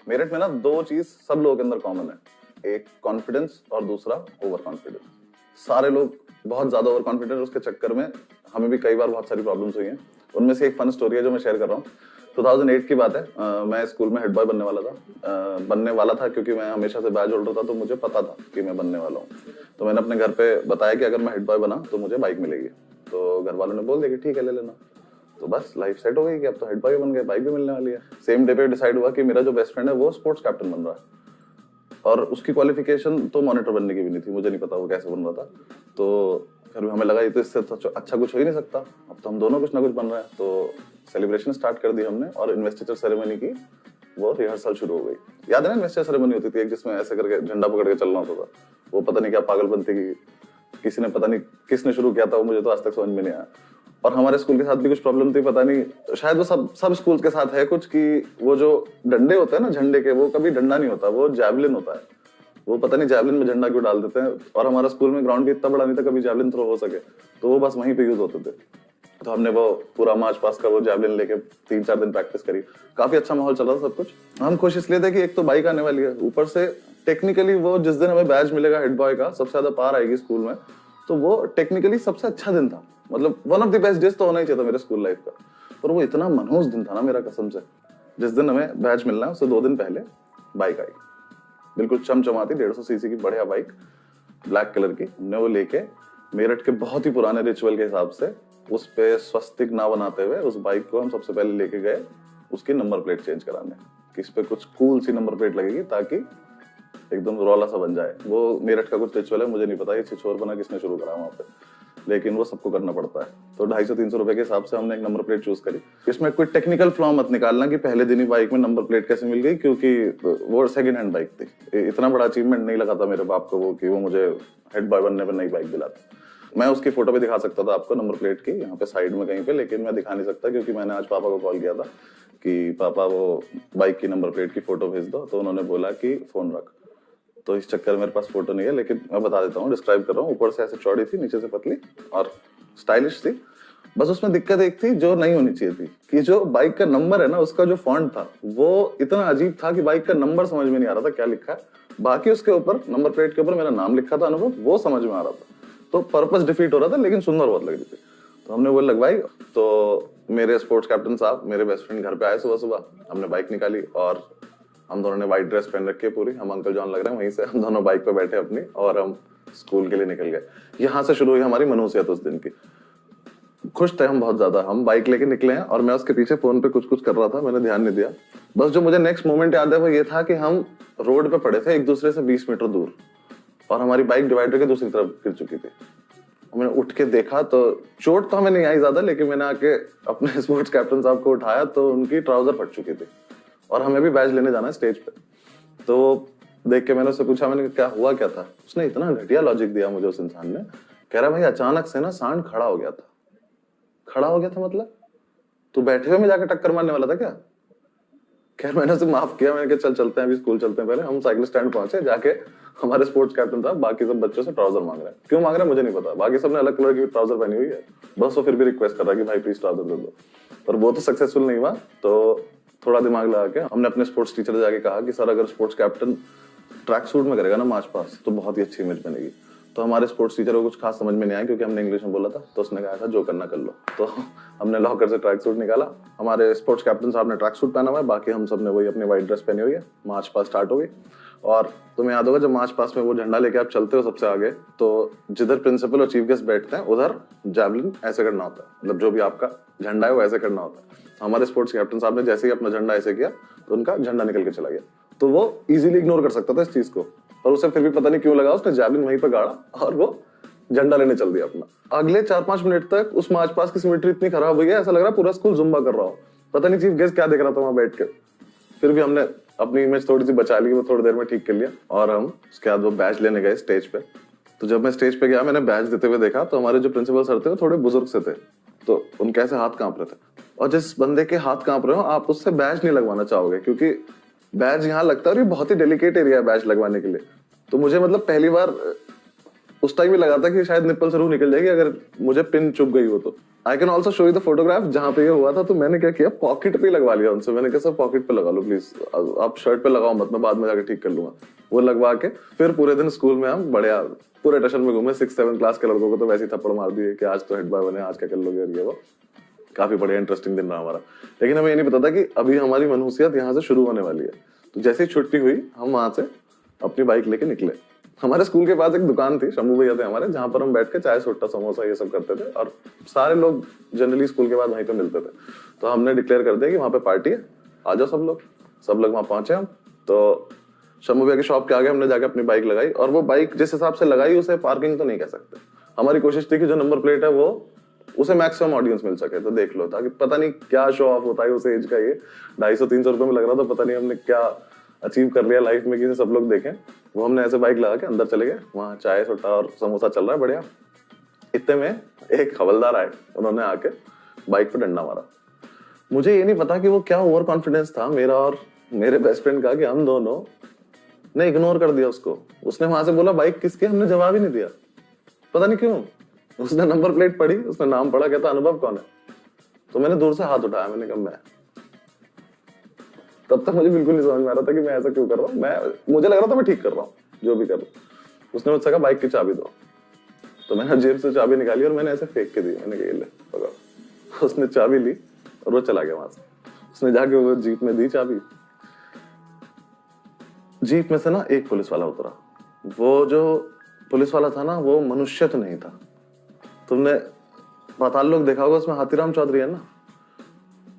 मेरठ में ना दो चीज सब लोगों के अंदर कॉमन है, एक कॉन्फिडेंस और दूसरा ओवर कॉन्फिडेंस। सारे लोग बहुत ज्यादा ओवर कॉन्फिडेंट, उसके चक्कर में हमें भी कई बार बहुत सारी प्रॉब्लम्स हुई हैं। उनमें से एक फन स्टोरी है जो मैं शेयर कर रहा हूँ। 2008 की बात है। मैं स्कूल में हेड बॉय बनने वाला था क्योंकि मैं हमेशा से बैज होल्डर था, तो मुझे पता था कि मैं बनने वाला हूँ। तो मैंने अपने घर पे बताया कि अगर मैं हेड बॉय बना तो मुझे बाइक मिलेगी। तो घर वालों ने बोल दिया कि ठीक है ले लेना। तो बस लाइफ सेट हो गई कि अब तो हेड बॉय बन गए, बाइक भी मिलने वाली है। सेम डे पे डिसाइड हुआ कि मेरा जो बेस्ट फ्रेंड है वो स्पोर्ट्स कैप्टन बन रहा है, और उसकी क्वालिफिकेशन तो मॉनिटर बनने की भी नहीं थी, मुझे नहीं पता वो कैसे बन रहा था। तो फिर हमें लगा ये तो इससे तो अच्छा कुछ हो ही नहीं सकता, अब तो हम दोनों कुछ ना कुछ बन रहे हैं। तो सेलिब्रेशन स्टार्ट कर दी हमने, और इन्वेस्टिचर सेरेमनी की वो रिहर्सल शुरू हो गई। याद है ना, इन्वेस्टिचर सेरेमनी होती थी एक, जिसमें ऐसे करके झंडा पकड़ के चलना होता था। वो पता नहीं क्या पागलपंती की किसी ने, पता नहीं किसने शुरू किया था, वो मुझे तो आज तक समझ में नहीं आया। और हमारे स्कूल के साथ भी कुछ प्रॉब्लम थी, पता नहीं शायद वो सब स्कूल के साथ है कुछ, कि वो जो डंडे होते हैं ना झंडे के, वो कभी डंडा नहीं होता, वो जैवलिन होता है। वो पता नहीं जैवलिन में झंडा क्यों डाल देते हैं। और हमारा स्कूल में ग्राउंड भी इतना बड़ा नहीं था कभी जैवलिन थ्रो हो सके, तो वो बस वहीं पे यूज होते थे। तो हमने वो पूरा मार्च पास का वो जैवलिन लेके 3-4 दिन प्रैक्टिस करी। काफी अच्छा माहौल चल रहा था सब कुछ। हम खुश इसलिए थे कि एक तो बाइक आने वाली है, ऊपर से टेक्निकली वो जिस दिन हमें बैज मिलेगा हेड बॉय का, सबसे ज्यादा पार आएगी स्कूल में, तो वो टेक्निकली सबसे अच्छा दिन था। मतलब one of the best days तो होना ही चाहिए था मेरे स्कूल लाइफ का। पर वो इतना मनहूस दिन था ना मेरा, कसम से। जिस दिन हमें बैच मिलना है उससे 2 दिन पहले बाइक आई, बिल्कुल चमचमाती 150 सीसी की बढ़िया बाइक, ब्लैक कलर की। हमने वो लेके मेरठ के बहुत ही पुराने रिचुअल के हिसाब से उस पे स्वस्तिक ना बनाते हुए उस बाइक को हम सबसे पहले लेके गए उसकी नंबर प्लेट चेंज कराने, कि इस पे कुछ कूल सी नंबर प्लेट लगेगी ताकि एकदम रौला सा बन जाए। वो मेरठ का कुछ रिचुअल है, मुझे नहीं पता ये छिछोर बना किसने शुरू करा वहां पे, लेकिन वो सबको करना पड़ता है। तो 250-300 रुपए के हिसाब से हमने एक नंबर प्लेट चूज करी। इसमें कोई टेक्निकल फ्लॉ मत निकालना कि पहले दिन ही बाइक में नंबर प्लेट कैसे मिल गई, क्योंकि वो सेकंड हैंड बाइक थी। इतना बड़ा अचीवमेंट नहीं लगा था मेरे बाप को वो, कि वो मुझे हेड बॉय बनने पर नई बाइक दिलाता। मैं उसकी फोटो भी दिखा सकता था आपको नंबर प्लेट की, यहाँ पे साइड में कहीं पे, लेकिन मैं दिखा नहीं सकता क्योंकि मैंने आज पापा को कॉल किया था कि पापा वो बाइक की नंबर प्लेट की फोटो भेज दो, तो उन्होंने बोला कि फोन रख। तो इस चक्कर मेरे पास फोटो नहीं है, लेकिन मैं बता देता हूँ, डिस्क्राइब कर रहा हूँ। ऊपर से ऐसे चौड़ी थी, नीचे से पतली और स्टाइलिश थी। बस उसमें दिक्कत एक थी जो नहीं होनी चाहिए थी, कि जो बाइक का नंबर है ना, उसका जो फॉन्ट था वो इतना अजीब था कि बाइक का नंबर समझ में नहीं आ रहा था क्या लिखा है। बाकी उसके ऊपर नंबर प्लेट के ऊपर मेरा नाम लिखा था अनुभव, वो समझ में आ रहा था। तो पर्पस डिफीट हो रहा था, लेकिन सुंदर बहुत लग रही थी। तो हमने वो लगवाई। तो मेरे स्पोर्ट्स कैप्टन साहब, मेरे बेस्ट फ्रेंड घर पे आए सुबह सुबह, हमने बाइक निकाली और हम दोनों ने व्हाइट ड्रेस पहन रखी है पूरी, हम अंकल जॉन लग रहे हैं। वहीं से हम दोनों बाइक पे बैठे अपनी, और हम स्कूल के लिए निकल गए। यहाँ से शुरू हुई हमारी मनहूसियत उस दिन की। खुश थे हम बहुत ज्यादा, हम बाइक लेके निकले हैं और मैं उसके पीछे फोन पे कुछ कुछ कर रहा था, मैंने ध्यान नहीं दिया। बस जो मुझे नेक्स्ट मोमेंट याद है वो ये था कि हम रोड पे पड़े थे एक दूसरे से 20 मीटर दूर, और हमारी बाइक डिवाइडर के दूसरी तरफ गिर चुकी थी। मैंने उठ के देखा तो चोट तो हमें नहीं आई ज्यादा, लेकिन मैंने आके अपने स्पोर्ट्स कैप्टन साहब को उठाया तो उनकी ट्राउजर फट चुकी थी, और हमें भी बैज लेने जाना है स्टेज पे। तो देख के मैंने उससे पूछा, मैंने क्या हुआ क्या था। उसने इतना घटिया लॉजिक दिया मुझे उस इंसान ने, कह रहा भाई अचानक से ना सांड खड़ा हो गया था। खड़ा हो गया था मतलब तू बैठे हुए में जाकर टक्कर मारने वाला था क्या। खैर मैंने उसे माफ किया, मैंने कहा चल चलते हैं अभी स्कूल चलते हैं। पहले हम साइकिल स्टैंड पहुंचे, जाके हमारे स्पोर्ट्स कैप्टन साहब बाकी सब बच्चों से ट्राउजर मांग रहे हैं। क्यों मांग रहे हैं मुझे नहीं पता, बाकी सबने अलग कलर की ट्राउजर पहनी हुई है, बस वो फिर भी रिक्वेस्ट कर रहा है कि भाई प्लीज ट्राउजर दे दो। पर वो तो सक्सेसफुल नहीं हुआ। तो थोड़ा दिमाग लगा के हमने अपने स्पोर्ट्स टीचर से जाके कहा कि सर अगर स्पोर्ट्स कैप्टन ट्रैक सूट में करेगा ना मार्च पास तो बहुत ही अच्छी इमेज बनेगी। तो हमारे स्पोर्ट्स टीचर को कुछ खास समझ में नहीं आया क्योंकि हमने इंग्लिश में बोला था, तो उसने कहा था जो करना कर लो। तो हमने लॉकर से ट्रैक सूट निकाला, हमारे स्पोर्ट्स कैप्टन साहब ने ट्रैक सूट पहना हुआ है, बाकी हम सब ने वही अपनी व्हाइट ड्रेस पहनी हुई है। मार्च पास स्टार्ट हो गई, और तुम्हें याद होगा जब मार्च पास में वो झंडा लेके आप चलते हो सबसे आगे, तो जिधर प्रिंसिपल और चीफ गेस्ट बैठते हैं उधर जैवलिन ऐसे करना होता है, मतलब जो भी आपका झंडा है वो ऐसे करना होता है। तो हमारे स्पोर्ट्स कैप्टन साहब ने जैसे ही अपना झंडा ऐसे किया तो उनका झंडा निकल के चला गया। तो वो इजीली इग्नोर कर सकता था इस चीज को, पर उसे फिर भी पता नहीं क्यों लगा, उसने जैवलिन वहीं पे गाड़ा और वो झंडा लेने चल दिया अपना। अगले 4-5 मिनट तक उस मार्च पास की सिमेट्री इतनी खराब हुई है, ऐसा लग रहा पूरा स्कूल जुम्बा कर रहा हो। पता नहीं चीफ गेस्ट क्या देख रहा था वहां बैठ के। फिर भी हमने अपनी इमेज थोड़ी सी बचा ली, वो थोड़ी देर में ठीक कर लिया, और हम उसके बाद वो बैच लेने गए स्टेज पे। तो जब मैं स्टेज पे गया, मैंने बैच देते हुए देखा, तो हमारे जो प्रिंसिपल सर थे वो थोड़े बुजुर्ग से थे, तो उनके ऐसे हाथ कांप रहे थे। और जिस बंदे के हाथ कांप रहे हो आप उससे बैच नहीं लगवाना चाहोगे, क्योंकि बैच यहाँ लगता है और ये बहुत ही डेलिकेट एरिया है बैच लगवाने के लिए। तो मुझे मतलब पहली बार उस टाइम भी लगा था कि शायद निप्पल से रूह निकल जाएगी अगर मुझे पिन चुभ गई हो तो। I can also show you the photograph जहां पे ये हुआ था। तो मैंने क्या किया, पॉकेट पे लगवा लिया उनसे। मैंने कहा सर पॉकेट पे लगा लो प्लीज, आप शर्ट पे लगाओ मत, मैं बाद में जाकर ठीक कर लूंगा। वो लगवा के फिर पूरे दिन स्कूल में हम बढ़िया पूरे टशन में घूमे। 6-7 क्लास के लड़कों को तो वैसे ही थप्पड़ मार दिए कि आज तो हेड बॉय बने, आज क्या कर लोगे, ये वो। काफी बढ़िया इंटरेस्टिंग दिन रहा हमारा। लेकिन हमें ये नहीं पता था कि अभी हमारी मनहूसियत यहाँ से शुरू होने वाली है। तो जैसे ही छुट्टी हुई हम वहां से अपनी बाइक लेके निकले। हमारे स्कूल के पास एक दुकान थी, शंभू भैया थे हमारे, जहां पर हम बैठ के चाय सुट्टा समोसा ये सब करते थे और सारे लोग जनरली स्कूल के बाद वहीं पे मिलते थे। तो हमने डिक्लेयर कर दिया कि वहां पे पार्टी है, आ जाओ सब लोग। सब लोग वहां पहुंचे। हम तो शंभू भैया की शॉप के आगे हमने जाके अपनी बाइक लगाई और वो बाइक जिस हिसाब से लगाई उसे पार्किंग तो नहीं कह सकते। हमारी कोशिश थी कि जो नंबर प्लेट है वो उसे मैक्सिमम ऑडियंस मिल सके। तो देख लो, ताकि पता नहीं क्या शो ऑफ होता है उस एज का। ये 250-300 रुपए में लग रहा था, पता नहीं हमने क्या अचीव कर लिया लाइफ में कि सब लोग देखें। वो हमने ऐसे बाइक लगा के अंदर चले गए, वहां चाय सुट्टा और समोसा चल रहा है बढ़िया। इतने में एक हवलदार आए, उन्होंने आके बाइक पे डंडा मारा। मुझे ये नहीं पता कि वो क्या ओवर कॉन्फिडेंस था मेरा और मेरे बेस्ट फ्रेंड का कि हम दोनों ने इग्नोर कर दिया उसको। उसने वहां से बोला बाइक किसकी, हमने जवाब ही नहीं दिया, पता नहीं क्यों। उसने नंबर प्लेट पढ़ी, उसने नाम पढ़ा, कहता अनुभव कौन है। तो मैंने दूर से हाथ उठाया, मैंने कहा मैं। तब तक मुझे बिल्कुल नहीं समझ में आ रहा था कि मैं ऐसा क्यों कर रहा हूँ। मुझे लग रहा था मैं ठीक कर रहा हूँ जो भी कर रहा हूँ। उसने मुझसे कहा बाइक की चाबी दो। तो मैंने जेब से चाबी निकाली और मैंने ऐसे फेंक के दी। मैंने कहा ये ले पकड़। उसने चाबी ली और वो चला गया वहां से। उसने जाके वो जीप में दी चाबी। जीप में से ना एक पुलिस वाला उतरा। वो जो पुलिस वाला था ना, वो मनुष्य तो नहीं था। तुमने पाताल लोग देखा होगा, उसमें हाथीराम चौधरी है ना,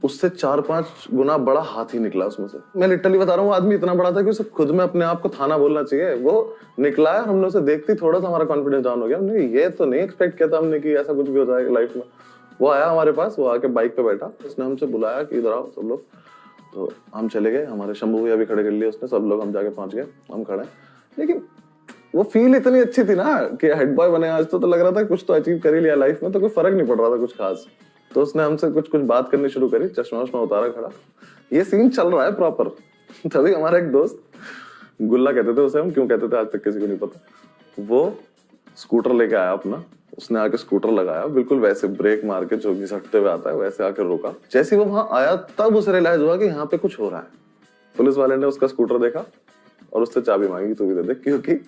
उससे 4-5 गुना बड़ा हाथी निकला उसमें से। मैं लिटरली बता रहा हूँ, आदमी इतना बड़ा था कि उसे खुद में अपने आप को थाना बोलना चाहिए। वो निकला है, हमने उसे देखते ही थोड़ा सा हमारा कॉन्फिडेंस डाउन हो गया। हमने ये तो नहीं एक्सपेक्ट किया था हमने कि ऐसा कुछ भी हो जाएगा लाइफ में। वो आया हमारे पास, वो आके बाइक पे बैठा, उसने हमसे बुलाया कि इधर आओ सब लोग। तो हम चले गए, हमारे शंभू भैया भी खड़े कर लिए उसने, सब लोग हम जाके पहुंच गए, हम खड़े। लेकिन वो फील इतनी अच्छी थी ना कि हेड बॉय बने आज। तो लग रहा था कुछ तो अचीव कर ही लिया लाइफ में, तो कोई फर्क नहीं पड़ रहा था कुछ खास। तो उसने हमसे कुछ कुछ बात करनी शुरू करी, चश्मा वश्मा उतारा खड़ा। ये सीन चल रहा है प्रॉपर। तभी हमारा एक दोस्त, गुल्ला कहते थे उसे हम, क्यों कहते थे आज तक किसी को नहीं पता, वो स्कूटर लेके आया अपना। उसने आके स्कूटर लगाया, बिल्कुल वैसे ब्रेक मार के जो घिसटते हुए आता है वैसे आके रोका। जैसे वो वहां आया तब उसे रियलाइज हुआ कि यहाँ पे कुछ हो रहा है। पुलिस वाले ने उसका स्कूटर देखा और उससे चाबी मांगी, तू भी दे दे, क्योंकि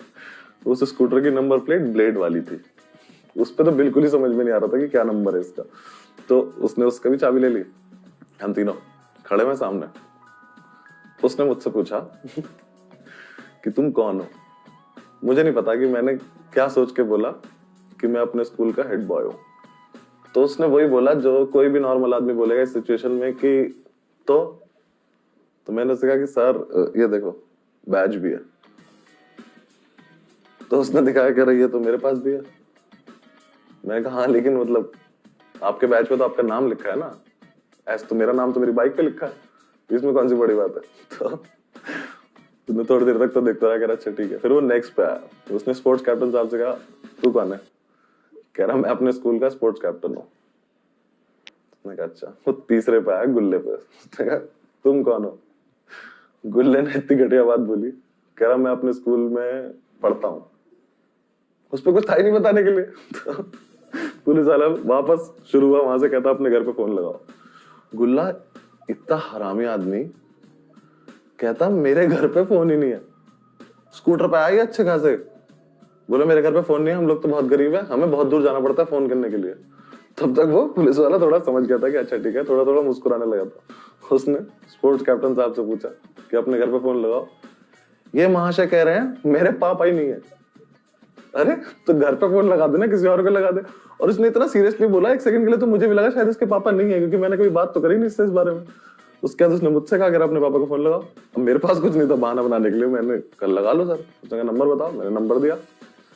उस स्कूटर की नंबर प्लेट ब्लेड वाली थी। उस पे तो बिल्कुल ही समझ में नहीं आ रहा था कि क्या नंबर है इसका। तो उसने उसका भी चाबी ले ली। हम तीनों खड़े में सामने। उसने मुझसे पूछा कि तुम कौन हो। मुझे नहीं पता कि मैंने क्या सोच के बोला कि मैं अपने स्कूल का हेड बॉय हूं। तो उसने वही बोला जो कोई भी नॉर्मल आदमी बोलेगा इस सिचुएशन में कि तो मैंने उससे कहा कि सर ये देखो बैज भी है। तो उसने दिखाया कह रही है तो मेरे पास भी है। मैंने कहा हाँ, लेकिन मतलब आपके बैच पे तो आपका नाम लिखा है ना, ऐसा तो मेरा नाम तो मेरी बाइक पे लिखा है, इसमें कौन सी बड़ी बात है। तो तुमने थोड़ी देर तक तो देखता रहा, कह रहा अच्छा ठीक है। फिर वो नेक्स्ट पे आया, उसने स्पोर्ट्स कैप्टन साहब से कहा तू कौन है। कह रहा मैं अपने स्कूल का स्पोर्ट्स कैप्टन हूँ। मैंने कहा अच्छा। वो तीसरे पे आया, गुल्ले पे। उसने कहा तुम कौन हो। गुल्ले ने इतनी घटिया बात बोली, कह रहा मैं अपने स्कूल में पढ़ता हूँ। उस पर कुछ था ही नहीं बताने के लिए। तो पुलिस वाला वापस शुरू हुआ वहां से, कहता अपने घर पे फोन लगाओ। गुल्ला इतना हरामी आदमी, कहता मेरे घर पे फोन ही नहीं है। स्कूटर पे आया अच्छे खासे, बोले मेरे घर पे फोन नहीं है, हम लोग तो बहुत गरीब है, हमें बहुत दूर जाना पड़ता है फोन करने के लिए। तब तक वो पुलिस वाला थोड़ा समझ गया था कि अच्छा ठीक है, थोड़ा थोड़ा मुस्कुराने लगा था। उसने स्पोर्ट्स कैप्टन साहब से पूछा कि अपने घर पे फोन लगाओ। ये महाशय कह रहे हैं मेरे पापा ही नहीं है। अरे तो घर पे फोन लगा देना, किसी और को लगा दे। और उसने इतना सीरियसली बोला, एक सेकंड के लिए तो मुझे भी लगा शायद इसके पापा नहीं है, क्योंकि मैंने कभी बात तो करी नहीं इससे इस बारे में। उसके बाद उसने मुझसे कहा अपने पापा को फोन लगाओ। अब मेरे पास कुछ नहीं था बहाना बनाने के लिए, मैंने कल लगा लो सर। उसने कहा नंबर बताओ, मैंने नंबर दिया।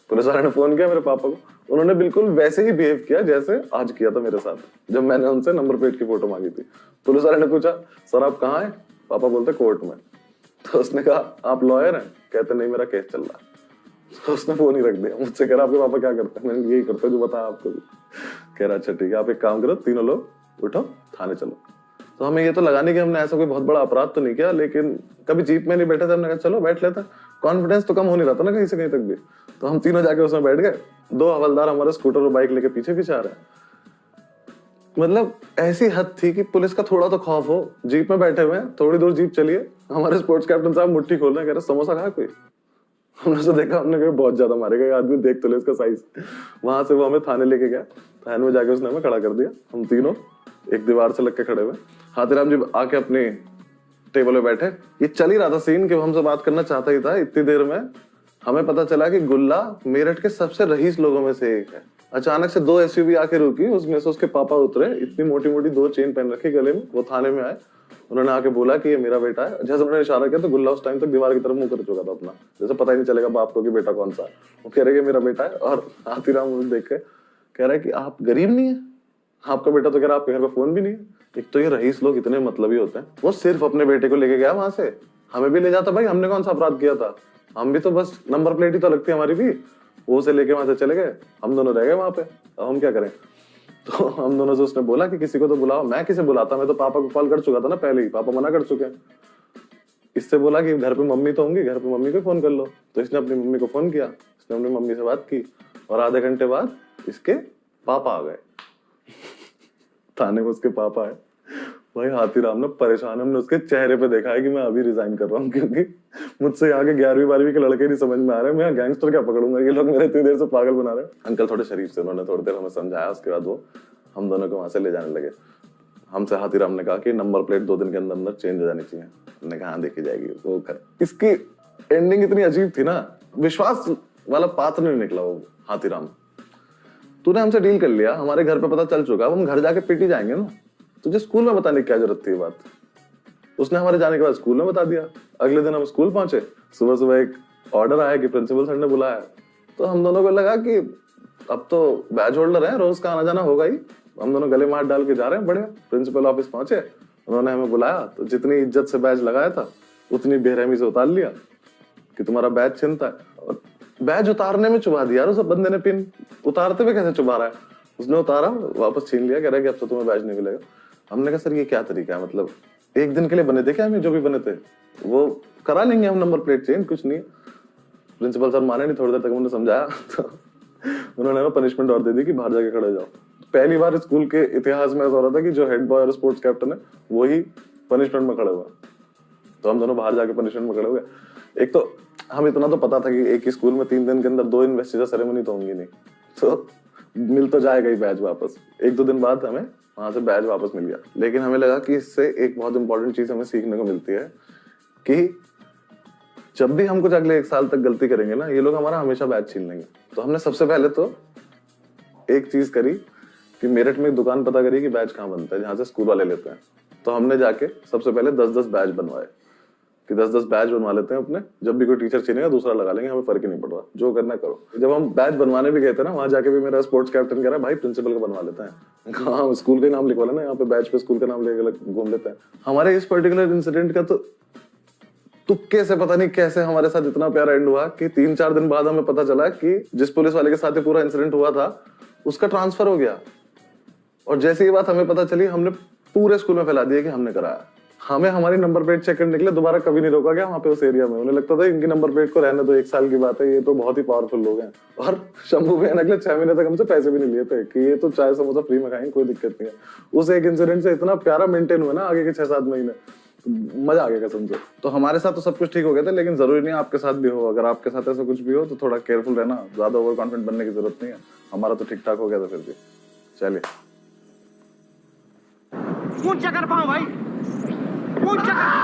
पुलिस वाले ने फोन किया मेरे पापा को। उन्होंने बिल्कुल वैसे ही बिहेव किया जैसे आज किया था मेरे साथ, जब मैंने उनसे नंबर प्लेट की फोटो मांगी थी। पुलिस वाले ने पूछा सर आप कहाँ हैं। पापा बोलते कोर्ट में। तो उसने कहा आप लॉयर हैं। कहते नहीं मेरा केस चल रहा है। तो उसने फोन ही रख दिया। मुझसे कह रहा आपके पापा क्या करते हैं। मैंने यही करते जो बताया आपको भी। कह रहा अच्छा ठीक है, आप एक काम करो, तीनों लोग उठो थाने चलो। तो हमें ये तो लगा नहीं कि हमने ऐसा कोई बहुत बड़ा अपराध तो नहीं किया, लेकिन कभी जीप में नहीं बैठे थे, हमने कहा चलो बैठ लेते। कॉन्फिडेंस तो कम हो नहीं रहा था ना कहीं से कहीं तक भी, तो हम तीनों जाके उसमें बैठ गए। 2 हवलदार हमारे स्कूटर और बाइक लेके पीछे पीछे आ रहे हैं। मतलब ऐसी हद थी कि पुलिस का थोड़ा तो खौफ हो। जीप में बैठे हुए हैं, थोड़ी दूर जीप चलिए, हमारे स्पोर्ट्स कैप्टन साहब मुट्ठी खोल रहे हैं, कह रहे समोसा खाया कोई। हमने तो देखा, हमने कहा बहुत ज्यादा मारेगा ये आदमी, देख तो ले इसका साइज। वहां से वो हमें थाने लेके गया, थाने में जाके उसने हमें खड़ा कर दिया। हम तीनों एक दीवार से लग के खड़े हुए। हाथीराम जी आके अपनी टेबल पे बैठे। ये चल ही रहा था सीन कि वो हमसे बात करना चाहता ही था। इतनी देर में हमें पता चला कि गुल्ला मेरठ के सबसे रईस लोगों में से एक है। अचानक से 2 एसयूवी आके रुकी, उसमें से उसके पापा उतरे, इतनी मोटी मोटी 2 चेन पहन रखी गले में। वो थाने में आए, उन्होंने आके बोला कि ये मेरा बेटा है। जैसे उन्होंने इशारा किया तो गुल्ला उस टाइम तक दीवार की तरफ मुंह कर चुका था अपना, जैसे पता ही नहीं चलेगा बाप को कि बेटा कौन सा है। वो कह रहे कि मेरा बेटा है। और हाथीराम देख के कह रहा है कि आप गरीब नहीं है, आपका बेटा तो कह रहा है आपके घर पे फोन भी नहीं है। एक तो ये रईस लोग इतने मतलबी होते हैं। वो सिर्फ अपने बेटे को लेके गया वहां से, हमें भी ले जाता। भाई हमने कौन सा अपराध किया था, हम भी तो बस नंबर प्लेट ही तो लगती है हमारी भी। वो से लेके वहां से चले गए, हम दोनों रह गए वहां पे। अब हम क्या करें? तो हम दोनों से उसने बोला कि किसी को तो बुलाओ। मैं किसे बुलाता, मैं तो पापा को कॉल कर चुका था ना पहले ही, पापा मना कर चुके हैं। इससे बोला कि घर पे मम्मी तो होंगी, घर पे मम्मी को फोन कर लो। तो इसने अपनी मम्मी को फोन किया, इसने अपनी मम्मी से बात की, और आधे घंटे बाद इसके पापा आ गए। थाने में उसके पापा है। भाई हाथीराम ने परेशान, हमने उसके चेहरे पे देखा है कि मैं अभी रिजाइन कर रहा हूँ, क्योंकि मुझसे यहाँ के 11वीं 12वीं के लड़के नहीं समझ में आ रहे हैं। मैं गैंगस्टर क्या पकड़ूंगा, ये लोग मेरे इतनी देर से पागल बना रहे हैं। अंकल थोड़े शरीफ से, उन्होंने थोड़ी देर हमें समझाया। उसके बाद वो हम दोनों को वहां से ले जाने लगे। हमसे हाथीराम ने कहा कि नंबर प्लेट 2 दिन के अंदर अंदर चेंज हो जानी चाहिए। हमने कहा हाँ देखी जाएगी। वो कर, इसकी एंडिंग इतनी अजीब थी ना, विश्वास वाला पात्र नहीं निकला वो हाथीराम। तूने हमसे डील कर लिया, हमारे घर पे पता चल चुका, अब हम घर जाके पिटी जाएंगे ना, तुझे स्कूल में बताने की क्या जरूरत थी बात। उसने हमारे जाने के बाद स्कूल में बता दिया। अगले दिन हम स्कूल पहुंचे, सुबह सुबह एक ऑर्डर आया कि प्रिंसिपल सर ने बुलाया। तो हम दोनों को लगा कि अब तो बैच होल्डर है, रोज का आना जाना होगा ही। हम दोनों गले मार डाल के जा रहे हैं। बढ़िया प्रिंसिपल ऑफिस पहुंचे, उन्होंने हमें बुलाया। तो जितनी इज्जत से बैच लगाया था उतनी बेरहमी से उतार लिया कि तुम्हारा बैच छिनता है। और बैच उतारने में चुबा दिया उस बंदे ने पिन, उतारते हुए कैसे चुबा रहा है। उसने उतारा, वापस छीन लिया, कह रहा है कि अब तो तुम्हें बैच नहीं मिलेगा। हमने कहा सर ये क्या तरीका है, मतलब एक दिन के लिए बने थे क्या हमें, जो भी बने थे वो करा लेंगे हम नंबर प्लेट चेंज, कुछ नहीं। प्रिंसिपल सर माने नहीं, थोड़ी देर तक हमने समझाया तो उन्होंने हमें पनिशमेंट और दे दी कि बाहर जाके खड़े जाओ। पहली बार स्कूल के इतिहास में ऐसा हो रहा था कि जो हेड बॉय और स्पोर्ट्स कैप्टन है वही पनिशमेंट में खड़े हुआ। तो हम दोनों बाहर जाके पनिशमेंट में खड़े हुए। एक तो हम इतना तो पता था कि एक ही स्कूल में 3 दिन के अंदर 2 इन्वेस्टिचर सेरेमनी तो होंगी नहीं, तो मिल तो जाएगा ही बैच वापस। 1-2 दिन बाद हमें वहां से बैच वापस मिल गया। लेकिन हमें लगा कि इससे एक बहुत इंपॉर्टेंट चीज हमें सीखने को मिलती है कि जब भी हम कुछ अगले 1 साल तक गलती करेंगे ना, ये लोग हमारा हमेशा बैच छीन लेंगे। तो हमने सबसे पहले तो एक चीज करी कि मेरठ में एक दुकान पता करी कि बैच कहाँ बनता है, जहां से स्कूल वाले लेते हैं। तो हमने जाके सबसे पहले 10-10 बैच बनवाए कि 10-10 बैच बनवा लेते हैं अपने, जब भी कोई टीचर छीनेगा दूसरा लगा लेंगे, हमें फर्क ही नहीं पड़ रहा, जो करना करो। जब हम बैच बनवाने भी गए थे ना, वहां जाके भी मेरा स्पोर्ट्स कैप्टन कह रहा है भाई प्रिंसिपल का बनवा लेते हैं। हाँ स्कूल का नाम लिखवा लेना, यहाँ पे बैच पे स्कूल का नाम लेकर घूम लेते हैं। हमारे इस पर्टिकुलर इंसिडेंट का तो तुक्के से पता नहीं कैसे हमारे साथ इतना प्यारा एंड हुआ कि 3-4 दिन बाद हमें पता चला कि जिस पुलिस वाले के साथ ये पूरा इंसिडेंट हुआ था उसका ट्रांसफर हो गया। और जैसे ये बात हमें पता चली, हमने पूरे स्कूल में फैला दिया कि हमने कराया। हमें हमारी नंबर प्लेट चेक करने के लिए दोबारा कभी नहीं रोका गया वहां पे उस एरिया में। उन्हें लगता था इनकी नंबर प्लेट को रहने दो, 1 साल की बात है, ये तो बहुत ही पावरफुल लोग हैं। और शंभू भैया ने अगले 6 महीने तक हमसे पैसे भी नहीं लिए थे कि ये तो चाय समोसा फ्री में खाएंगे, कोई दिक्कत नहीं है। उस एक इंसिडेंट से इतना प्यारा मेंटेन हुआ ना आगे के 6-7 महीने, मजा आ गया कसम से। तो हमारे साथ तो सब कुछ ठीक हो गया था, लेकिन जरूरी नहीं आपके साथ भी हो। अगर आपके साथ ऐसा कुछ भी हो तो थोड़ा केयरफुल रहना, ज्यादा ओवर कॉन्फिडेंट बनने की जरूरत नहीं है। हमारा तो ठीक ठाक हो गया था फिर भी। चलिए ऊंचा कर पाओ भाई, ऊंचा कर